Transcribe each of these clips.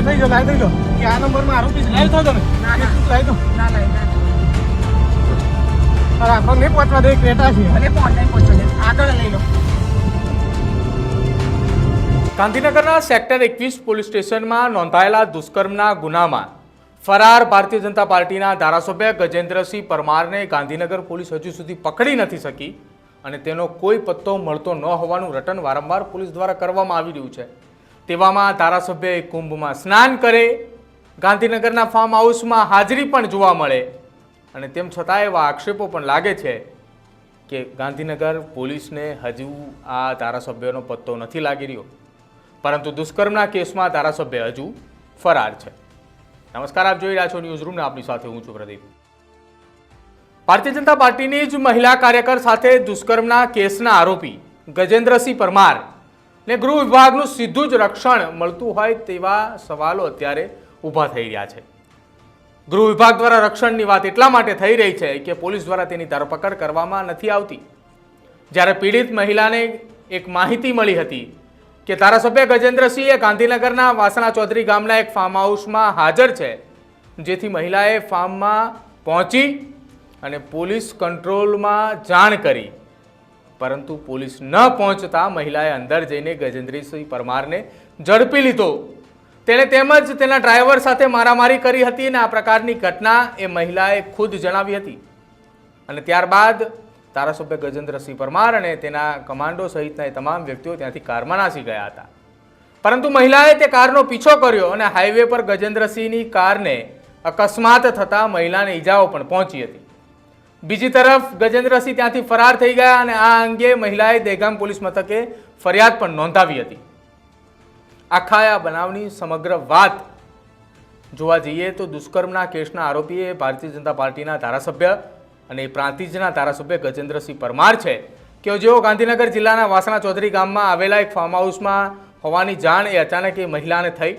Live થઈ ગયો કે આ નંબરમાં આરોપી છે. લાઈવ થયો તમે? ના, ના. લાઈવ તો ના લાઈ ના અરે આપણને નહીં પહોંચવા દે, ક્રેટા છે. ભલે ઓનલાઈન પહોંચો લે આગળ લઈ લો. ગાંધીનગરના સેક્ટર 21 પોલીસ સ્ટેશનમાં નોંધાયેલા દુષ્કર્મના ગુનામાં ફરાર ભારતીય જનતા પાર્ટીના ધારાસભ્ય ગજેન્દ્રસિંહ પરમારને ગાંધીનગર પોલીસ હજુ સુધી પકડી નથી શકી અને તેનો કોઈ પત્તો મળતો ન હોવાનું રટણ વારંવાર પોલીસ દ્વારા કરવામાં આવી રહ્યું છે. તેવામાં ધારાસભ્યએ કુંભમાં સ્નાન કરે, ગાંધીનગરના ફાર્મ હાઉસમાં હાજરી પણ જોવા મળે અને તેમ છતાં એવા આક્ષેપો પણ લાગે છે કે ગાંધીનગર પોલીસને હજુ આ ધારાસભ્યનો પત્તો નથી લાગી રહ્યો, પરંતુ દુષ્કર્મના કેસમાં ધારાસભ્ય હજુ ફરાર છે. નમસ્કાર, આપ જોઈ રહ્યા છો ન્યૂઝ રૂમ ને આપની સાથે હું છું પ્રદીપ. ભારતીય જનતા પાર્ટીની જ મહિલા કાર્યકર સાથે દુષ્કર્મના કેસના આરોપી ગજેન્દ્રસિંહ પરમાર ને ગૃહ વિભાગનું સીધું જ રક્ષણ મળતું હોય તેવા સવાલો અત્યારે ઊભા થઈ રહ્યા છે. ગૃહ વિભાગ દ્વારા રક્ષણની વાત એટલા માટે થઈ રહી છે કે પોલીસ દ્વારા તેની ધરપકડ કરવામાં નથી આવતી. જ્યારે પીડિત મહિલાને એક માહિતી મળી હતી કે ધારાસભ્ય ગજેન્દ્રસિંહ ગાંધીનગરના વાસણા ચૌધરી ગામના એક ફાર્મ હાઉસમાં હાજર છે, જેથી મહિલાએ ફાર્મમાં પહોંચી અને પોલીસ કંટ્રોલમાં જાણ કરી, પરંતુ પોલીસ ન પહોંચતા મહિલાએ અંદર જઈને ગજેન્દ્રસિંહ પરમારને ઝડપી લીધો. તેણે તેમજ તેના ડ્રાઈવર સાથે મારામારી કરી હતી અને આ પ્રકારની ઘટના એ મહિલાએ ખુદ જણાવી હતી. અને ત્યારબાદ ધારાસભ્ય ગજેન્દ્રસિંહ પરમાર અને તેના કમાન્ડો સહિતના એ તમામ વ્યક્તિઓ ત્યાંથી કારમાં નાસી ગયા હતા. પરંતુ મહિલાએ તે કારનો પીછો કર્યો અને હાઈવે પર ગજેન્દ્રસિંહની કારને અકસ્માત થતાં મહિલાને ઈજાઓ પણ પહોંચી હતી. બીજી તરફ ગજેન્દ્રસિંહ ત્યાંથી ફરાર થઈ ગયા અને આ અંગે મહિલાએ દહેગામ પોલીસ મથકે ફરિયાદ પણ નોંધાવી હતી. આખા આ બનાવની સમગ્ર વાત જોવા જઈએ તો દુષ્કર્મના કેસના આરોપીએ ભારતીય જનતા પાર્ટીના ધારાસભ્ય અને પ્રાંતિજના ધારાસભ્ય ગજેન્દ્રસિંહ પરમાર છે કે જેઓ ગાંધીનગર જિલ્લાના વાસણા ચૌધરી ગામમાં આવેલા એક ફાર્મ હાઉસમાં હોવાની જાણ એ અચાનક એ મહિલાને થઈ,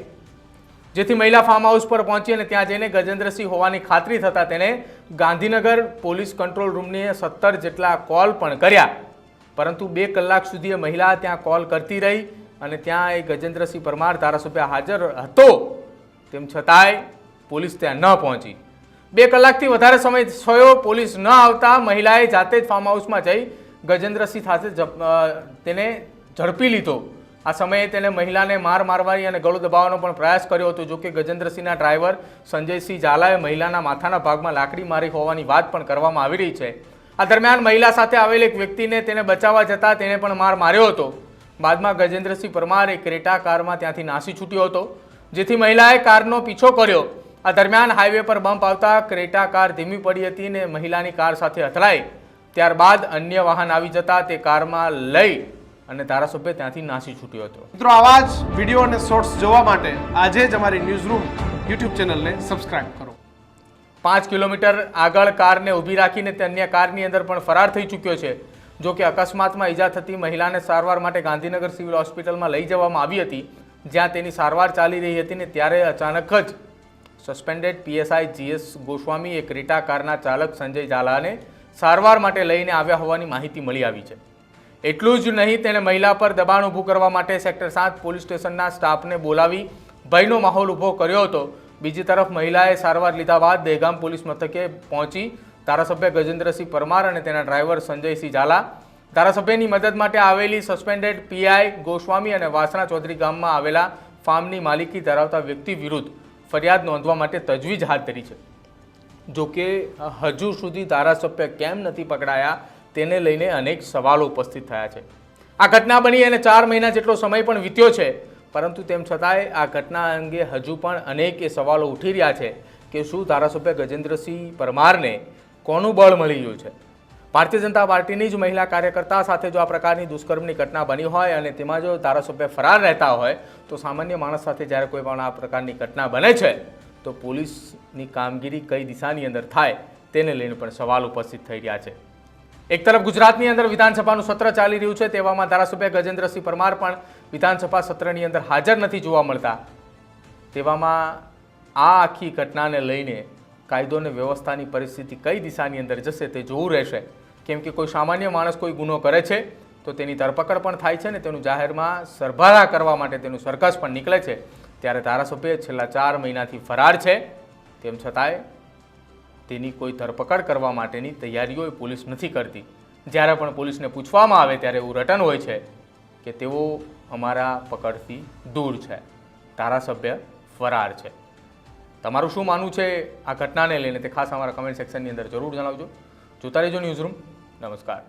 જેથી મહિલા ફાર્મ હાઉસ પર પહોંચી અને ત્યાં જઈને ગજેન્દ્રસિંહ હોવાની ખાતરી થતાં તેને ગાંધીનગર પોલીસ કંટ્રોલ રૂમને 17 જેટલા કોલ પણ કર્યા, પરંતુ 2 કલાક સુધી એ મહિલા ત્યાં કોલ કરતી રહી અને ત્યાં એ ગજેન્દ્રસિંહ પરમાર ધારાસભ્ય હાજર હતો, તેમ છતાંય પોલીસ ત્યાં ન પહોંચી. 2 કલાકથી વધારે સમય થયો, પોલીસ ન આવતા મહિલાએ જાતે જ ફાર્મ હાઉસમાં જઈ ગજેન્દ્રસિંહ સાથે તેને ઝડપી લીધો. આ સમયે તેને મહિલાને મારવાની અને ગળું દબાવવાનો પણ પ્રયાસ કર્યો હતો. જોકે ગજેન્દ્રસિંહના ડ્રાઈવર સંજયસિંહ ઝાલાએ મહિલાના માથાના ભાગમાં લાકડી મારી હોવાની વાત પણ કરવામાં આવી રહી છે. આ દરમિયાન મહિલા સાથે આવેલ એક વ્યક્તિને તેને બચાવવા જતાં તેણે પણ માર માર્યો હતો. બાદમાં ગજેન્દ્રસિંહ પરમાર એક ક્રેટા કારમાં ત્યાંથી નાસી છૂટ્યો હતો, જેથી મહિલાએ કારનો પીછો કર્યો. આ દરમિયાન હાઈવે પર બમ્પ આવતા ક્રેટા કાર ધીમી પડી હતી અને મહિલાની કાર સાથે અથડાઈ. ત્યારબાદ અન્ય વાહન આવી જતા તે કારમાં લઈ અને ધારાસભ્ય ત્યાંથી નાસી છૂટ્યો હતો. મિત્રો, આવા જ વિડીયો અને શોર્ટ્સ જોવા માટે આજે જ અમારી ન્યૂઝ રૂમ યુટ્યુબ ચેનલને સબસ્ક્રાઇબ કરો. 5 કિલોમીટર આગળ કારને ઊભી રાખીને તે અન્ય કારની અંદર પણ ફરાર થઈ ચૂક્યો છે. જો કે અકસ્માતમાં ઈજા થતી મહિલાને સારવાર માટે ગાંધીનગર સિવિલ હોસ્પિટલમાં લઈ જવામાં આવી હતી, જ્યાં તેની સારવાર ચાલી રહી હતી ને ત્યારે અચાનક જ સસ્પેન્ડેડ પીએસઆઈ જીએસ ગોસ્વામી એક ક્રેટા કારના ચાલક સંજય ઝાલાને સારવાર માટે લઈને આવ્યા હોવાની માહિતી મળી આવી છે. એટલું જ નહીં, તેણે મહિલા પર દબાણ ઊભું કરવા માટે સેક્ટર 7 પોલીસ સ્ટેશનના સ્ટાફને બોલાવી ભયનો માહોલ ઊભો કર્યો હતો. બીજી તરફ મહિલાએ સારવાર લીધા બાદ દહેગામ પોલીસ મથકે પહોંચી ધારાસભ્ય ગજેન્દ્રસિંહ પરમાર અને તેના ડ્રાઈવર સંજયસિંહ ઝાલા, ધારાસભ્યની મદદ માટે આવેલી સસ્પેન્ડેડ પીઆઈ ગોસ્વામી અને વાસણા ચૌધરી ગામમાં આવેલા ફાર્મની માલિકી ધરાવતા વ્યક્તિ વિરુદ્ધ ફરિયાદ નોંધવા માટે તજવીજ હાથ ધરી છે. જોકે હજુ સુધી ધારાસભ્ય કેમ નથી પકડાયા તેને લઈને અનેક સવાલો ઉપસ્થિત થયા છે. આ ઘટના બની અને 4 મહિના જેટલો સમય પણ વીત્યો છે, પરંતુ તેમ છતાંય આ ઘટના અંગે હજુ પણ અનેક સવાલો ઉઠી રહ્યા છે કે શું ધારાસભ્ય ગજેન્દ્રસિંહ પરમારને કોનું બળ મળી ગયું છે. ભારતીય જનતા પાર્ટીની જ મહિલા કાર્યકર્તા સાથે જો આ પ્રકારની દુષ્કર્મની ઘટના બની હોય અને તેમાં જો ધારાસભ્ય ફરાર રહેતા હોય તો સામાન્ય માણસ સાથે જ્યારે કોઈ પણ આ પ્રકારની ઘટના બને છે તો પોલીસની કામગીરી કઈ દિશાની અંદર થાય તેને લઈને પણ સવાલ ઉપસ્થિત થઈ રહ્યા છે. એક તરફ ગુજરાતની અંદર વિધાનસભાનું સત્ર ચાલી રહ્યું છે, તેવામાં ધારાસભ્ય ગજેન્દ્રસિંહ પરમાર પણ વિધાનસભા સત્રની અંદર હાજર નથી જોવા મળતા. તેવામાં આ આખી ઘટનાને લઈને કાયદો અને વ્યવસ્થાની પરિસ્થિતિ કઈ દિશાની અંદર જશે તે જોવું રહેશે. કેમ કે કોઈ સામાન્ય માણસ કોઈ ગુનો કરે છે તો તેની ધરપકડ પણ થાય છે ને તેનું જાહેરમાં સરભરા કરવા માટે તેનું સરઘસ પણ નીકળે છે. ત્યારે ધારાસભ્ય છેલ્લા 4 મહિનાથી ફરાર છે, તેમ છતાંય તેની કોઈ ધરપકડ કરવા માટેની તૈયારીઓ એ પોલીસ નથી કરતી. જ્યારે પણ પોલીસને પૂછવામાં આવે ત્યારે એવું રટન હોય છે કે તેઓ અમારા પકડથી દૂર છે, ધારાસભ્ય ફરાર છે. તમારું શું માનવું છે આ ઘટનાને લઈને તે ખાસ અમારા કમેન્ટ સેક્શનની અંદર જરૂર જણાવજો. જોતા રહેજો ન્યૂઝરૂમ. નમસ્કાર.